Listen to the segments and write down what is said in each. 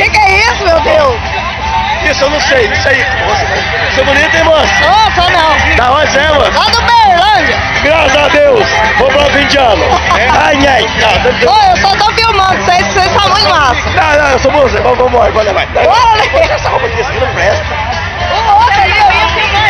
Que é isso, meu Deus? Isso eu não sei, isso aí, moça. Você é bonita, hein, moça? Ô, sou não. Da onde você é, moça? Lá do Berlândia. Graças a Deus, vou pra fim de ano. Ai, ai. Ô, eu só tô filmando, vocês são muito massa. Não, eu sou moça, vamos embora, vai levar. Bora, né? Essa roupa aqui não presta. O outro ali, eu ia filmar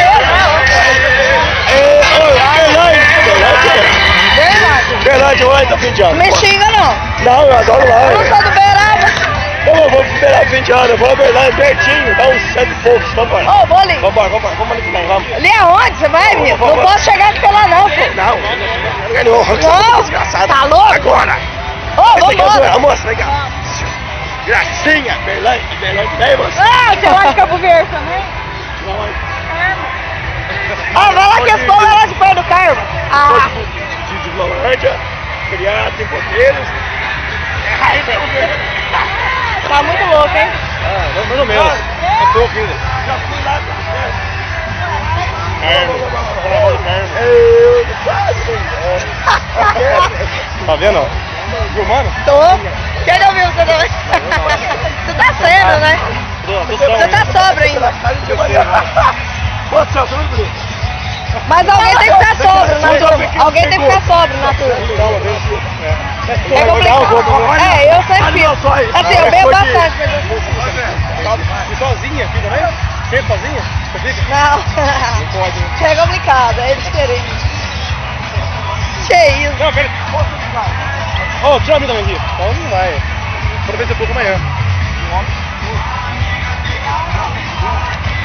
Berlândia, oi, tá fim de ano. Não me xinga, não. Não, eu adoro lá. Eu não sou do Beraba. Eu vou esperar fim de ano, eu vou a Berlândia pertinho, dá uns 100 e poucos, vamos embora. Ô, vou ali. Vamos ali também, vamos. Ali aonde você vai, menino? Não posso chegar até lá, não, pô. Não ganhou, Não, desgraçado. tá louco? Agora. Ô, vambora. Moça, vem cá. Gracinha, Berlândia, vem, moça. Ah, você vai de Campo Verde também? Ah, vai lá que esse povo é lá de perto do Carmo. Ah, De Berlândia, criado, tem poderes. Ai, meu Deus. tá muito louco, hein? Ah, mais ou menos. É pouco ainda. Já fui lá com você. Tá vendo? Filmando? Tô. Quem não viu você também? Você tá sendo, né? Você tá sobra ainda. Mas alguém tem que ficar sóbrio na turma. Alguém tem que ficar sóbrio na turma. É complicado. É, eu sempre fico. Assim, eu bebo bastante, mas eu fico. E sozinha, fica também? Sempre sozinha? Você fica? Não. Não pode, né? É complicado, é diferente. Que isso? Não, pera. Ô, tira a vida também aqui. Então não vai. Quero ver se eu pouco amanhã.